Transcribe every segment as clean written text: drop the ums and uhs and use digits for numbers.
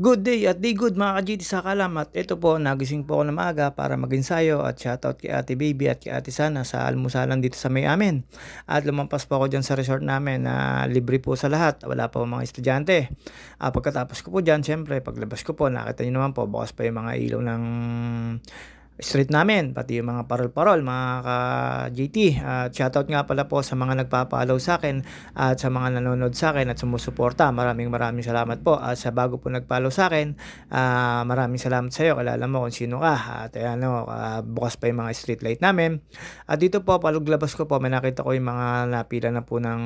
Good day at day good mga ka-GT sa kalam at ito po nagising po ako na maaga para mag-ensayo at shoutout kay Ate Baby at kay Ate Sana sa almusalan dito sa may amin. At lumampas po ako dyan sa resort namin na libre po sa lahat, wala po mga estudyante. Pagkatapos ko po dyan, syempre paglabas ko po nakita nyo naman po bukas pa yung mga ilaw ng street namin, pati yung mga parol-parol, mga ka-GT. At shoutout nga pala po sa mga nagpapalaw sa akin at sa mga nanonood sa akin at sumusuporta. Maraming salamat po. At sa bago po nagpalaw sa akin, maraming salamat sa iyo. Kilala mo kung sino ka. At ayan, bukas pa yung mga street light namin. At dito po, paluglabas ko po, may nakita ko yung mga napila na po ng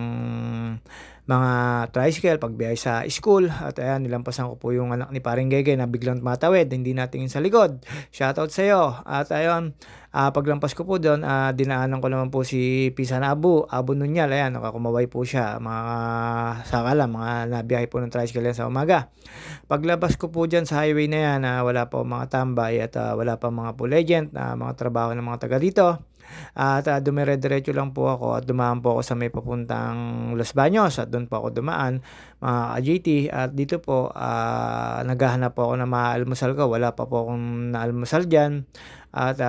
mga tricycle pagbiyahe sa school. At ayan, nilampasan ko po yung anak ni Paring Gege na biglang matawid, hindi natingin sa likod. Shoutout sa iyo. At ayun, paglampas ko po doon, dinaanan ko naman po si Pisan Abu Nunyal. Ayan, nakakumaway po siya. Mga sakala, mga nabiyahe po ng tricycle yan sa umaga. Paglabas ko po dyan sa highway na yan, wala pa mga tambay at wala pa mga po legend na mga trabaho ng mga taga dito. At dumire-diretso lang po ako at dumaan po ako sa may papuntang Los Baños at doon po ako dumaan mga ka-GT. At dito po naghahanap po ako na maalmusal ko, wala pa po akong naalmusal dyan. At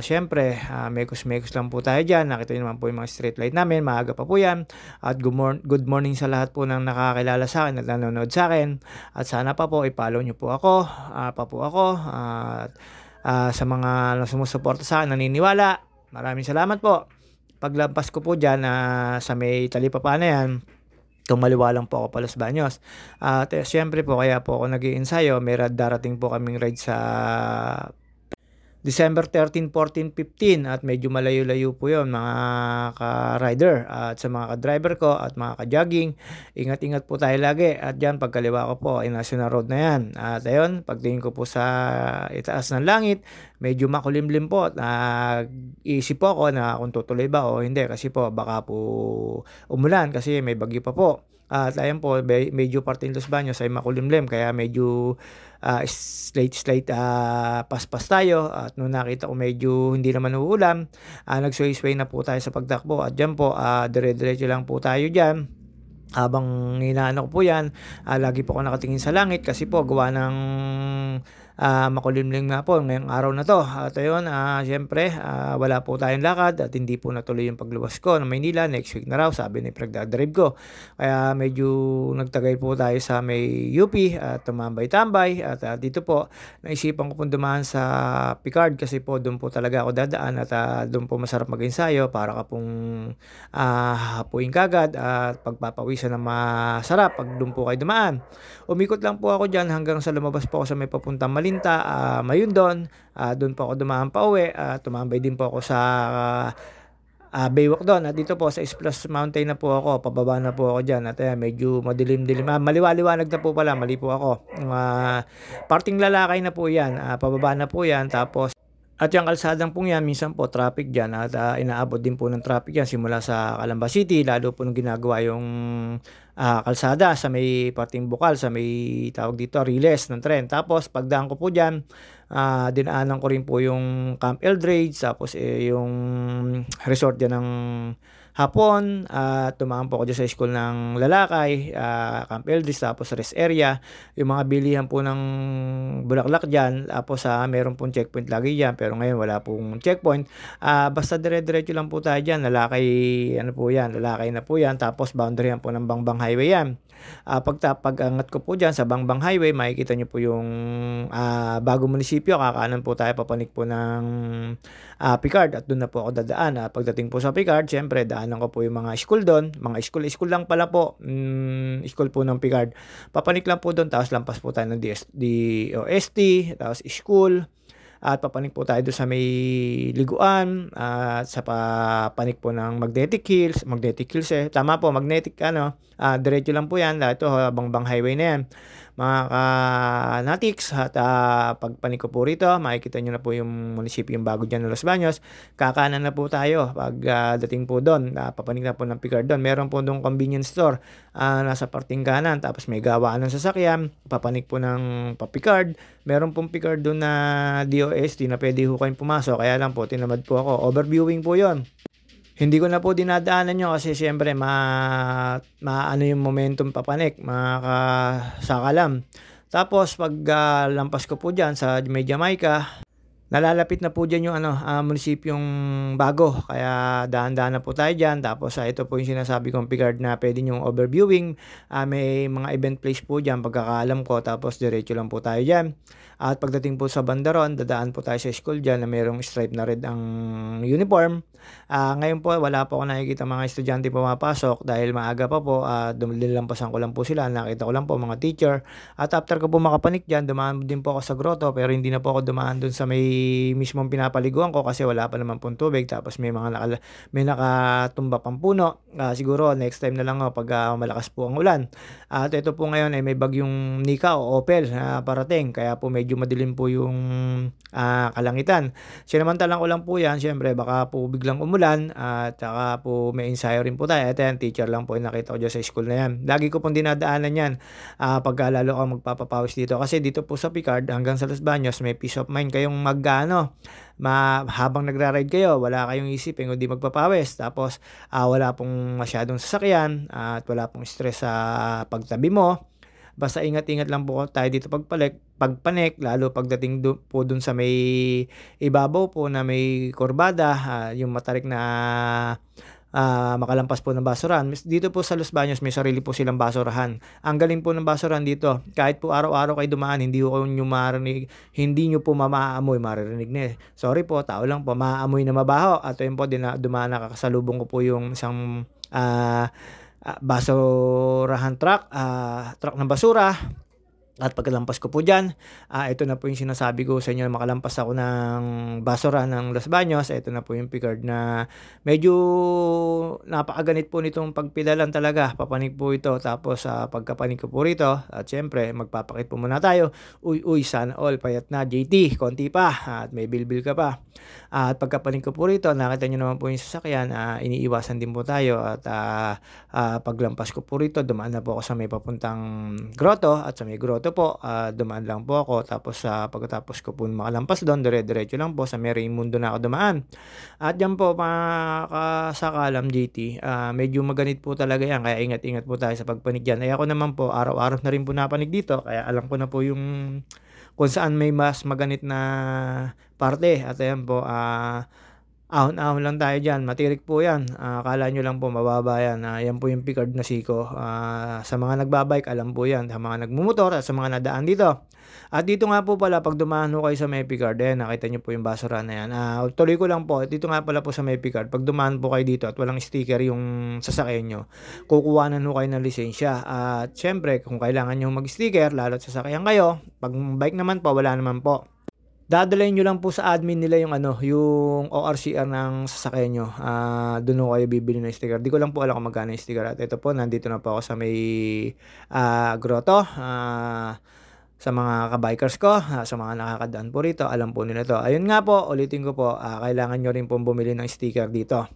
syempre mekos-mekos lang po tayo dyan, nakita nyo naman po yung mga street light namin, maaga pa po yan. At good morning sa lahat po ng nakakilala sa akin at nanonood sa akin. At sana pa po i-follow nyo po ako, at sa mga sumusuporta sa akin, naniniwala, maraming salamat po. Paglampas ko po dyan sa may talipapa na yan, tumaliwa lang po ako pa Los Baños. At syempre po kaya po ako nag-iensayo, may darating po kaming ride sa December 13, 14, 15 at medyo malayo-layo po yun mga ka-rider at sa mga ka-driver ko at mga ka-jogging. Ingat-ingat po tayo lagi at dyan pagkaliwa ko po ay National Road na yan. At ayun, pagtingin ko po sa itaas ng langit, medyo makulimlim po. Isip po ako na kung tutuloy ba o hindi kasi po baka po umulan kasi may bagyo pa po. At ayun po, medyo parte ng Los Baños ay makulimlim kaya medyo slate paspas tayo. At nung nakita ko medyo hindi naman uulan, nagsuway-sway na po tayo sa pagtakbo. At dyan po, dire-diretso lang po tayo dyan. Habang inaano ko po yan, lagi po ako nakatingin sa langit kasi po gawa ng makulimlim nga po ngayong araw na to. At ayun, syempre wala po tayong lakad at hindi po natuloy yung pagluwas ko ng Maynila. Next week na raw, sabi ni pagdadrive ko. Kaya medyo nagtagay po tayo sa may UP at tumambay-tambay. At dito po, naisipan ko po dumaan sa Picard kasi po doon po talaga ako dadaan at doon po masarap mag-ensayo para ka pong hapuin kagad at pagpapawisan na masarap pag doon po kayo dumaan. Umikot lang po ako dyan hanggang sa lumabas po ako sa may papuntang Malinta, Mayundon. Doon po ako dumaan pa uwi. Tumambay din po ako sa Baywalk doon. At dito po sa Islas Mountain na po ako, pababa na po ako dyan. At medyo madilim-dilim, maliwaliwanag na po pala, mali po ako. Parting Lalakay na po yan, pababa na po yan. Tapos at yung kalsadang pong yan, minsan po traffic dyan at inaabot din po ng traffic yan simula sa Calamba City, lalo po nung ginagawa yung kalsada sa may parting Bukal, sa may tawag dito, Riles ng tren. Tapos pagdaan ko po dyan, dinaanan ko rin po yung Camp Eldridge, tapos yung resort dyan ng hapon. Tumaan po ako dyan sa school ng Lalakay, Camp Eldridge, tapos rest area, yung mga bilihan po ng bulaklak dyan. Tapos meron pong checkpoint lagi dyan, pero ngayon wala pong checkpoint. Basta dire-diretso lang po tayo dyan. Lalakay, Lalakay na po yan. Tapos boundary yan po ng Bangbang Highway yan. Pag-angat ko po dyan sa Bangbang Highway, makikita nyo po yung bagong munisipyo. Kakaanan po tayo, papanik po ng Picard at doon na po ako dadaan. Pagdating po sa Picard, syempre daanan ko po yung mga school doon. Mga school lang pala po. School po ng Picard. Papanik lang po doon, tapos lampas po tayo ng DOST, tapos school. At papanik po tayo doon sa may liguan at sa papanik po ng Magnetic Hills. Tama po, diretso lang po yan. Ito, Bangbang Highway na yan. Mga ka-natics, at pagpanik ko po rito, makikita nyo na po yung munisipyo yung bago dyan ng Los Baños. Kakanan na po tayo pag dating po doon. Papanik na po ng Picard doon. Meron po doon convenience store nasa parting kanan. Tapos may gawaan ng sasakyan. Papanik po ng Picard. Meron pong Picard doon na DOST na pwede ho kayong pumasok. Kaya lang po, tinamad po ako. Overviewing po yon. Hindi ko na po dinadaanan nyo kasi siyempre maano yung momentum papanik, makakasakalam. Tapos pag, lampas ko po diyan sa may Jamaica, nalalapit na po diyan yung ano, munisipyong bago, kaya dahan-dahan na po tayo diyan. Tapos, ito po yung sinasabi kong Picard na puwede niyong overviewing, may mga event place po diyan pagkakaalam ko, tapos diretso lang po tayo diyan. At pagdating po sa banda roon, dadaan po tayo sa school diyan na merong stripe na red ang uniform. Ngayon po wala po akong nakikitang mga estudyante pumapasok dahil maaga pa po, nilalampasan ko lang po sila, nakita ko lang po mga teacher. At after ko po makapanik diyan, dumaan din po ako sa grotto, pero hindi na po ako dumaan dun sa may mismong pinapaliguan ko kasi wala pa naman pong tubig, tapos may nakatumba pang puno. Siguro next time na lang ako pag, malakas po ang ulan. At ito po ngayon ay may bagyong Nika o Opel na parating, kaya po medyo madilim po yung, kalangitan. Sinamantalang ko lang po 'yan, siyempre baka po biglang umulan at saka po may ensayo rin po tayo. Ito 'yan, teacher lang po yung nakita ko diyan sa school na 'yan. Lagi ko pong dinadaanan 'yan, pagka lalo akong magpapapawis dito. Kasi dito po sa Picard hanggang sa Los Baños may peace of mind kayong habang nagra-ride kayo, wala kayong isipin kundi magpapawis. Tapos, wala pong masyadong sasakyan at wala pong stress sa pagtabi mo. Basta ingat-ingat lang po tayo dito pagpanik, lalo pagdating po dun sa may ibabaw po na may kurbada, yung matarik na, makalampas po ng basurahan. Dito po sa Los Baños may sarili po silang basurahan. Ang galing po ng basurahan dito, kahit po araw-araw kayo dumaan, hindi niyo po mamaamoy, maririnig na, sorry po, tao lang po, maaamoy na mabaho. At ayun po dumaan, nakakasalubong ko po yung isang, basurahan truck ng basura. At pagkalampas ko po diyan, ito na po yung sinasabi ko sa inyo, makalampas ako ng basura ng Los Baños. Ito na po yung Picard na medyo napakaganit po nitong pagpedalan talaga. Papanik po ito, tapos, pagkapanik ko po rito at siyempre magpapakit po muna tayo. Uy, sana all payat na JT, konti pa at may bilbil ka pa. At pagkapanik ko po rito, nakita niyo naman po yung sasakyan, iniiwasan din po tayo at, paglampas ko po rito, dumaan na po ako sa may papuntang grotto. At sa may grotto po, dumaan lang po ako, tapos, pagkatapos ko po makalampas doon, dire-diretso lang po sa may Raimundo na ako dumaan. At diyan po mga kasakalam JT, medyo maganit po talaga yan, kaya ingat-ingat po tayo sa pagpanig diyan. Ako naman po araw-araw na rin po napanig dito, kaya alam ko na po yung kung saan may mas maganit na parte. At ayan po, ahon-ahon lang tayo diyan, matirik po 'yan. Akala niyo lang po mababa 'yan, 'yan po yung Picard na siko. Sa mga nagbabike alam po 'yan, sa mga nagmumotor at sa mga nadaan dito. At dito nga po pala 'pag dumaan ho kayo sa may Picard, ayan nakita niyo po yung basura na 'yan. Tuloy ko lang po, dito nga pala po sa may Picard, 'pag dumaan po kayo dito at walang sticker yung sasakyan niyo, kukuhanan ho kayo ng lisensya. At siyempre kung kailangan niyo mag-sticker lalo't sasakyan kayo, 'pag bike naman po wala naman po. Dadalhin niyo lang po sa admin nila yung ano, yung ORCR ng sasakyan niyo. Do'n ho kayo bibili ng sticker. 'Di ko lang po alam kung magkano yung sticker. At ito po, nandito na po ako sa may, grotto. Sa mga ka-bikers ko, sa mga nakakadaan po rito, alam po nila 'to. Ayun nga po, ulitin ko po, kailangan niyo rin pong bumili ng sticker dito.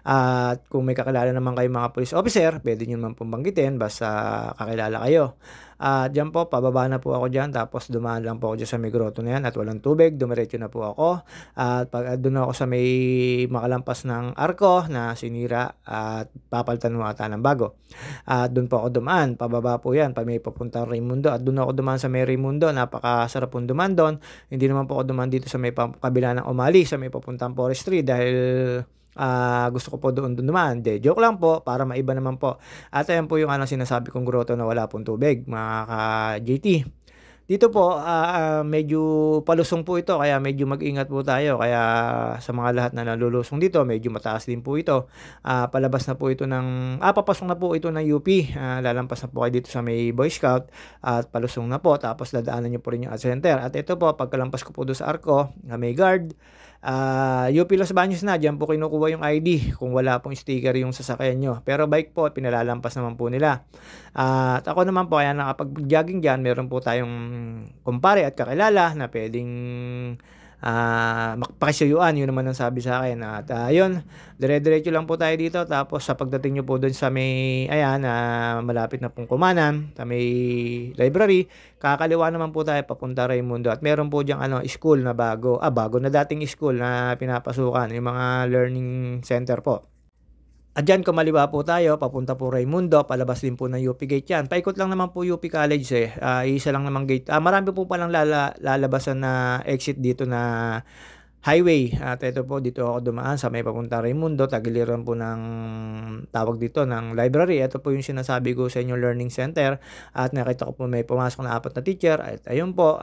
At kung may kakilala naman kayong mga police officer, puwede niyo naman pong banggitin basta kakilala kayo. At diyan po, pababa na po ako diyan, tapos dumaan lang po ako diyan sa may grotto na 'yan at walang tubig, dumiretso na po ako. At pag do'n ako sa may makalampas ng arko na sinira at papalitan mo ata ng bago. At do'n po ako dumaan, pababa po 'yan, may papuntang Raimundo, at do'n ako dumaan sa may Raimundo, napakasarap pong dumaan do'n. Hindi naman po ako dumaan dito sa may kabila ng Umali, sa may papuntang Forestry dahil, gusto ko po doon dumaan. Hindi, joke lang po, para maiba naman po. At ayan po yung ano sinasabi kong grotto na wala pong tubig, mga ka-JT. Dito po, medyo palusong po ito, kaya medyo mag-ingat po tayo. Kaya sa mga lahat na nalulusong dito, medyo mataas din po ito. Palabas na po ito papasok na po ito ng UP. Lalampas na po kayo dito sa may Boy Scout at palusong na po. Tapos dadaanan niyo po rin yung Art Center. At ito po, pagkalampas ko po doon sa Arco, na may guard, UP Los Baños na, diyan po kinukuha yung ID kung wala pong sticker yung sasakyan nyo. Pero bike po, pinalalampas naman po nila. At ako naman po, kaya nakapag-jogging dyan, meron po tayong kumpare at kakilala na pwedeng, pakisuyuan, yun naman ang sabi sa akin. At yun, dire-diretso lang po tayo dito. Tapos sa pagdating nyo po doon sa may, ayan, malapit na pong Kumanan, sa may library, kakaliwa naman po tayo papunta Raimundo. At meron po diyang school na bago na dating school na pinapasukan, yung mga learning center po. At diyan kumaliwa po tayo papunta po Raimundo, palabas din po ng UP Gate 'yan. Paikot lang naman po UP College, eh, iisa lang namang gate. Marami po palang lalabasan na exit dito na highway at ito po dito ako dumaan sa may papuntang Raimundo, tagiliran po ng tawag dito ng library. Ito po yung sinasabi ko sa inyo learning center at nakita ko po may pumasok na 4 na teacher at ayun po,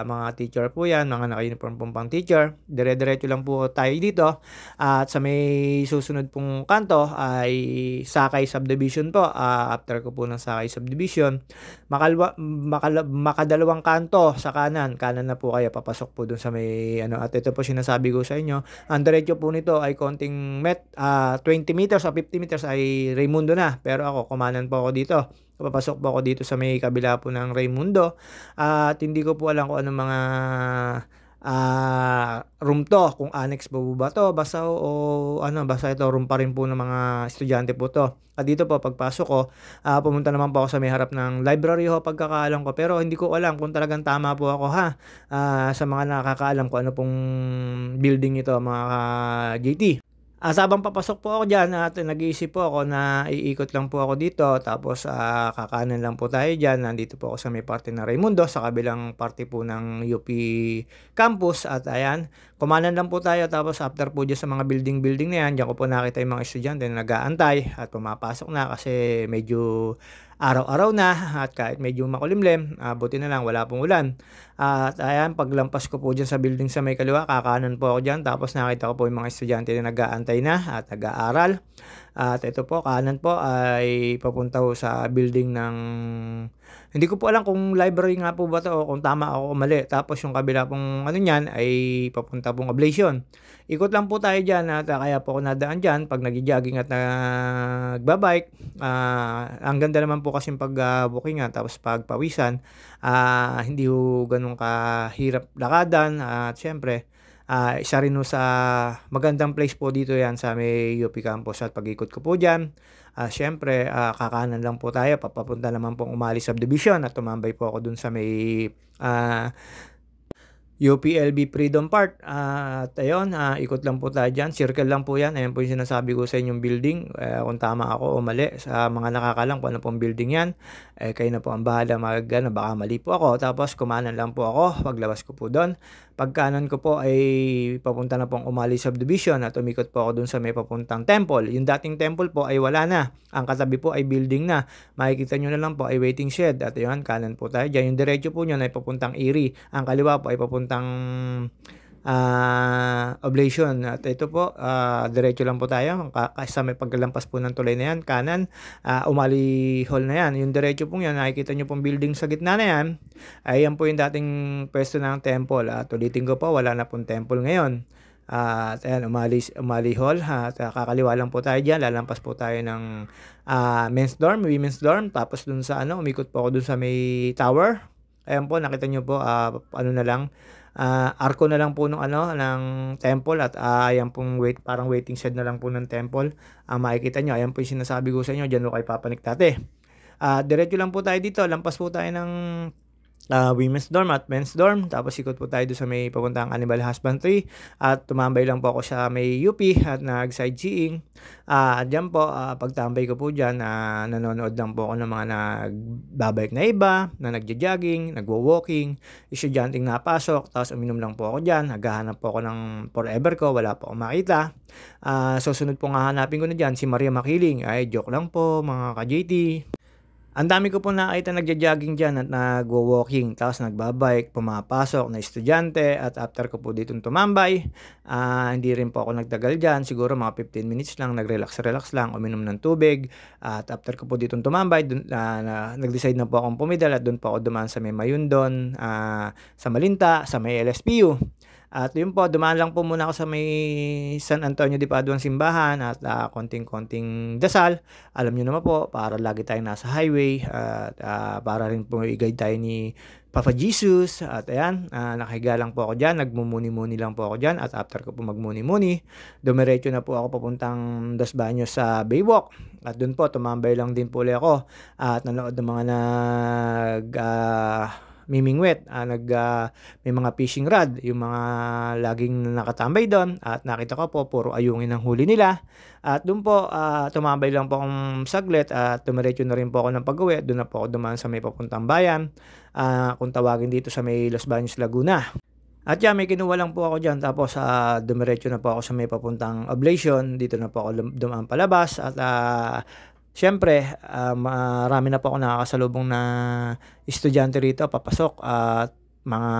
mga teacher po yan, mga naka-uniform pong pang teacher. Dire-diretso lang po tayo dito at sa may susunod pong kanto ay Sakay Subdivision po. After ko po ng Sakay Subdivision, makadalawang kanto sa kanan na po kayo papasok po dun sa may ano at ito po sinasabi ko sa inyo, ang diretso po nito ay konting 20 meters o 50 meters ay Raimundo na. Pero ako, kumanan po ako dito. Papasok po ako dito sa may kabila po ng Raimundo. At hindi ko po alam kung anong mga room to, kung annex po ba to, basta o ano, basta ito room pa rin po ng mga estudyante po to. At dito po pagpasok ko, pumunta naman po ako sa may harap ng library ho pagkakaalam ko, pero hindi ko alam kung talagang tama po ako ha. Sa mga nakakaalam ko ano pong building ito mga JT. Habang papasok po ako diyan at nag-iisip po ako na iikot lang po ako dito tapos, kakanan lang po tayo diyan. Nandito po ako sa may parte ng Raimundo sa kabilang parte po ng UP campus at ayan, kumanan lang po tayo tapos after po diyan sa mga building na yan, diyan ko po nakita yung mga estudyante na nag-aantay at pumapasok na kasi medyo araw-araw na at kahit medyo makulimlim, buti na lang wala pong ulan. At ayan, paglampas ko po diyan sa building sa may kaliwa, kakanan po ako diyan tapos nakita ko po yung mga estudyante na nag-aantay na at nag-aaral. At ito po, kanan po ay papunta po sa building ng hindi ko po alam kung library nga po ba 'to o kung tama ako o mali. Tapos yung kabila pong ano niyan ay papunta pong Ablation. Ikot lang po tayo diyan at kaya po ako nadaan diyan 'pag nagjo-jogging at nagba-bike. Ang ganda naman po kasing pag, bookingan tapos pagpawisan, hindi ho gano'n kahirap lakadan at siyempre, isa rin ho sa magandang place po dito 'yan sa may UP campus at pag-ikot ko po diyan, siyempre, kakanan lang po tayo papunta naman pong Umali Subdivision at tumambay po ako dun sa may, UPLB Freedom Park at ayun, ikot lang po tayo diyan, circle lang po 'yan. Ayan po yung sinasabi ko sa inyong building, kung tama ako o mali. Sa mga nakakaalam kung ano pong building 'yan, kayo na po ang bahala mag-ano, baka mali po ako. Tapos kumanan lang po ako paglabas ko po do'n. Pagkanan ko po ay papunta na pong Umali Subdivision at umikot po ako do'n sa may papuntang temple. Yung dating temple po ay wala na, ang katabi po ay building na. Makikita niyo na lang po ay waiting shed at ayun, kanan po tayo diyan. Yung diretso po niyan ay papuntang Erie, ang kaliwa po ay papuntang, Oblation at ito po, diretso lang po tayo sa may paglampas po ng tulay na yan, kanan, Umali Hall na yan. Yung diretso pong yan, nakikita nyo pong building sa gitna na yan, ay yan po yung dating pwesto ng temple. At ulitin ko po, wala na pong temple ngayon. At ayan, Umali Hall at kakaliwa lang po tayo diyan, lalampas po tayo ng, men's dorm, women's dorm, tapos dun sa ano, umikot po ako dun sa may tower. Ayan po, nakita nyo po, ano na lang, arko na lang po nung ano, ng temple at ayan pong parang waiting shed na lang po ng temple. Makikita nyo, ayan po yung sinasabi ko sa inyo, dyan po kayo papanik dati. Diretso lang po tayo dito, lampas po tayo ng women's dorm at men's dorm. Tapos ikot po tayo doon sa may papuntang Animal Husbandry at tumambay lang po ako sa may UP at nag-sightseeing. Diyan po, pagtambay ko po diyan, nanonood lang po ako ng mga nagbabike na iba, na nagjo-jogging, nagwo-walking, estudyanteng napasok, tapos uminom lang po ako diyan. Naghahanap po ako ng forever ko, wala po akong makita. Susunod po nga hanapin ko na diyan si Maria Makiling. Ay, joke lang po mga ka-JT. Ang dami ko po nakita nagjo-jogging diyan at nagwo-walking tapos nagbabike, pumapasok na estudyante at after ko po ditong tumambay, hindi rin po ako nagtagal diyan, siguro mga 15 minutes lang, nag-relax lang, uminom ng tubig at after ko po ditong tumambay dun, nag-decide na po akong pumidal at doon po ako dumaan sa may Mayundon, sa Malinta, sa may LSPU. At yun po, dumaan lang po muna ako sa may San Antonio de Paduang simbahan at konting-konting dasal. Alam niyo naman po, para lagi tayong nasa highway at para rin po i-guide tayo ni Papa Jesus. At ayan, nakahiga lang po ako dyan, nagmumuni-muni lang po ako dyan. At after ko po magmuni-muni, dumiretso na po ako papuntang Dos Baños sa Baywalk. At dun po, tumambay lang din po ulit ako at nanood ng mga mimingwit, may mga fishing rod, yung mga laging nakatambay doon, at nakita ko po puro ayungin ang huli nila. At doon po, tumambay lang po akong saglit at dumiretso na rin po ako ng pag-uwi. Doon na po ako dumaan sa may papuntang bayan, kung tawagin dito sa may Los Baños, Laguna. At yan, may kinuha lang po ako dyan. Tapos dumiretso na po ako sa may papuntang Oblation. Dito na po ako dumaan palabas. At siyempre, marami na po ako nakakasalubong na estudyante rito, papasok. At mga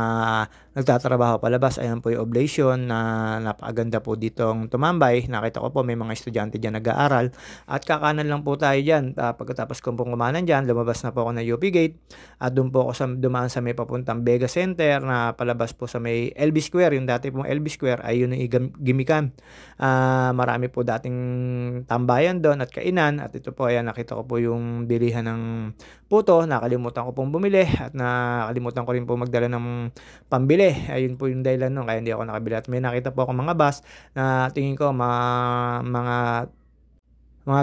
nagtatrabaho palabas. Ayan po yung Oblation na napakaganda po ditong tumambay. Nakita ko po may mga estudyante dyan nag-aaral. At kakanan lang po tayo dyan. Pagkatapos kong kumanan dyan, lumabas na po ako ng UP Gate. At doon po ako dumaan sa may papuntang Vega Center na palabas po sa may LB Square. Yung dati pong LB Square ay yun yung gimikan. Marami po dating tambayan doon at kainan. At ito po, ayan, nakita ko po yung bilihan ng puto. Nakalimutan ko pong bumili at nakalimutan ko rin po magdala ng pambili. Ayun po yung dahilan nun kaya hindi ako nakabili. At may nakita po ako mga bus na tingin ko mga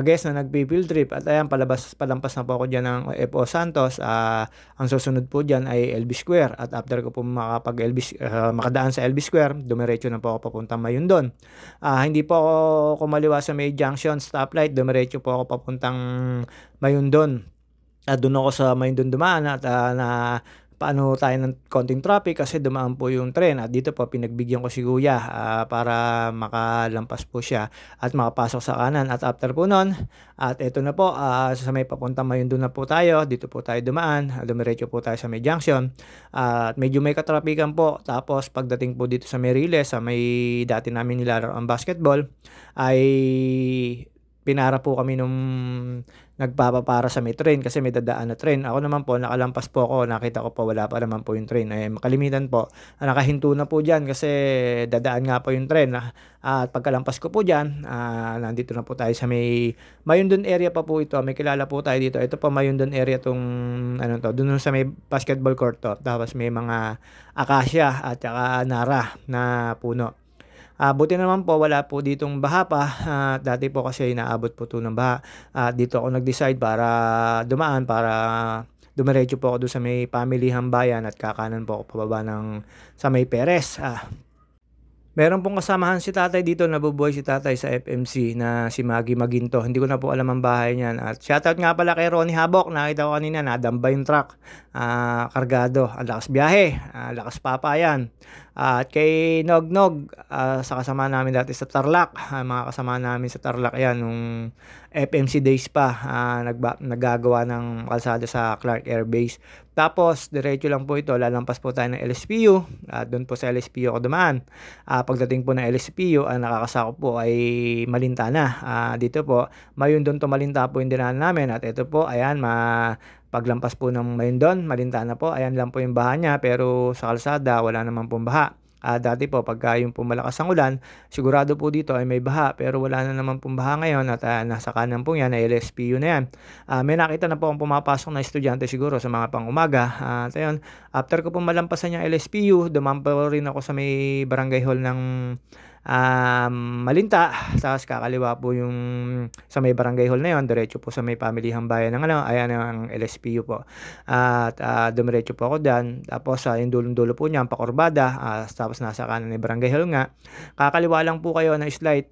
guests na nagpi-field trip. At ayan, palampas na po ako dyan ng FO Santos. Ang susunod po dyan ay LB Square. At after ko po makadaan sa LB Square, dumiretso na po ako papuntang Mayundon. Hindi po ako kumaliwa sa May Junction stoplight. Dumiretso po ako papuntang Mayundon. At doon ako sa Mayundon dumaan at paano tayo ng konting traffic kasi dumaan po yung tren. At dito po pinagbigyan ko si Kuya para makalampas po siya at makapasok sa kanan. At after po nun, at eto na po, sa may papuntang Mayundon na po tayo. Dito po tayo dumaan. Dumiretso po tayo sa may junction. At medyo may katrapikan po. Tapos pagdating po dito sa may Riles, sa may dati namin nilalaro ang basketball, ay pinara po kami nung nagpapapara sa may train kasi may dadaan na train. Ako naman po, nakalampas po ako, nakita ko po wala pa naman po yung train. Makalimitan po, nakahinto na po dyan kasi dadaan nga po yung train. At pagkalampas ko po dyan, nandito na po tayo sa may Mayundon area pa po ito. May kilala po tayo dito. Ito po Mayundon area tong doon sa may basketball court to. Tapos may mga acacia at saka nara na puno. Buti naman po wala po ditong baha pa. Dati po kasi inaabot po ito ng baha. Dito ako nag-decide para dumaan, para dumiretso po ako doon sa may pamilihang bayan at kakanan po ako pababa sa may Perez. Meron pong kasamahan si tatay dito, nabubuhay si tatay sa FMC na si Maggie Maginto. Hindi ko na po alam ang bahay niyan. At shoutout nga pala kay Ronnie Habok. Nakita ko kanina, nadamba yung truck. Kargado. Ang lakas biyahe. Lakas papa yan. At kay Nognog, sa kasama namin dati sa Tarlac. Mga kasama namin sa Tarlac yan. Nung FMC days pa, naggagawa ng kalsada sa Clark Air Base. Tapos, diretso lang po ito. Lalampas po tayo ng LSPU. At doon po sa LSPU ako dumaan. Pagdating po ng LSPU, ang nakakasakop po ay Malintana. Dito po, Mayundon to Malinta po yung dinaan namin. At ito po, ayan, paglampas po ng Mayundon, Malintana po, ayan lang po yung baha niya. Pero sa kalsada, wala naman pong baha. Dati po, pagka yung pumalakas ang ulan, sigurado po dito ay may baha. Pero wala na naman pong baha ngayon at nasa kanan po yan, ay LSPU na yan. May nakita na po akong pumapasok na estudyante siguro sa mga pang-umaga. At ayun, after ko po malampasan yung LSPU, dumampa rin ako sa may barangay hall ng Malinta. Tapos kakaliwa po yung sa may barangay hall na yon, diretso po sa may pamilihang bayan ng ayan ang LSPU po. At dumiretso po ako dyan. Tapos yung dulong-dulo po niya, pakurbada. Tapos nasa kanan ng barangay hall nga. Kakaliwa lang po kayo ng slight.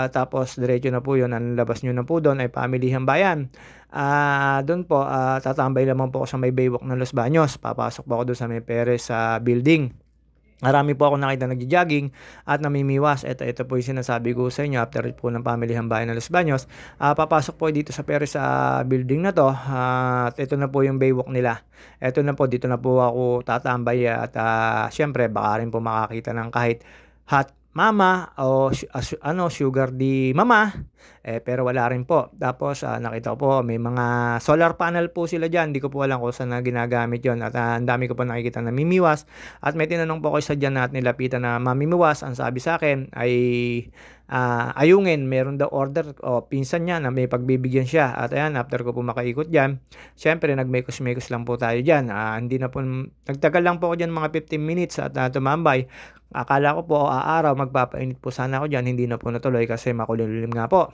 Tapos diretso na po yun. Ang labas nyo na po doon ay pamilihang bayan. Doon po, tatambay lamang po ako sa may Baywalk ng Los Baños. Papasok po ako doon sa may Perez building. Marami po ako nakita nagja-jogging at namimiwas. Ito po yung sinasabi ko sa inyo after po ng pamilihang bayan ng Los Baños. Papasok po dito sa Perez building na to. At ito na po yung Baywalk nila. Ito na po, dito na po ako tatambay at syempre baka rin po makakita ng kahit hot mama o sugar di mama. Pero wala rin po. Tapos nakita ko po may mga solar panel po sila dyan. Hindi ko po alam kung saan na ginagamit yon. At ang dami ko po nakikita na mimiwas. At may tinanong po ko sa dyan na at nilapitan na mamimiwas. Ang sabi sa akin ay ayungin. Meron daw order o pinsan niya na may pagbibigyan siya. At ayan, after ko po makaikot dyan, syempre nagmekos-mekos lang po tayo dyan. Hindi na po, nagtagal lang po ako dyan mga 15 minutes at tumambay. Akala ko po araw magpapainit po sana ako dyan, hindi na po natuloy kasi makulimlim nga po.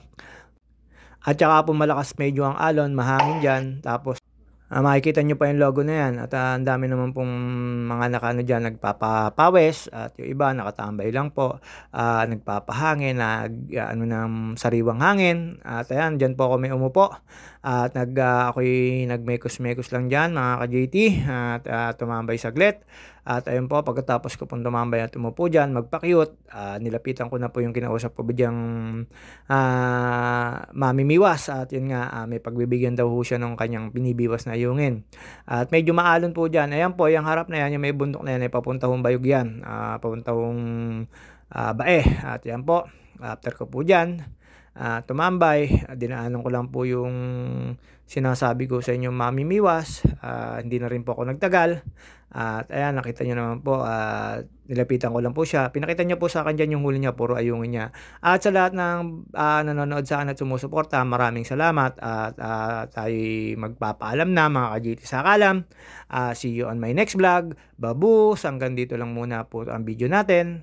At saka po malakas medyo ang alon, mahangin dyan. Tapos Makikita niyo pa yung logo na yan at, ang dami naman pong mga nakaano diyan nagpapapawis at yung iba nakatambay lang po, nagpapahangin, ano ng sariwang hangin at ayan diyan po kami umupo at ako'y nagmekos-mekos lang diyan mga ka-JT at, tumambay saglit at ayun po pagkatapos ko pong tumambay at umupo diyan magpa-cute, nilapitan ko na po yung kinausap ko diyang, mamimiwas at yun nga, may pagbibigyan daw ho siya nung kanyang binibiwas na ayungin. At medyo maalon po diyan, ayan po yung harap na yan, yung may bundok na yan ay papunta hong Bayog yan, papunta hong, Bae at yan po, after ko po diyan, tumambay, dinaanan ko lang po yung sinasabi ko sa inyong mamimiwas, hindi na rin po ako nagtagal at ayan nakita niyo naman po, nilapitan ko lang po siya, pinakita niya po sa'kin diyan yung huli niya puro ayungin niya. At sa lahat ng, nanonood sa'kin at sumusuporta maraming salamat at, tayo'y magpapaalam na mga ka-GT Sakalam. See you on my next vlog. Babus, hanggang dito lang muna po ang video natin.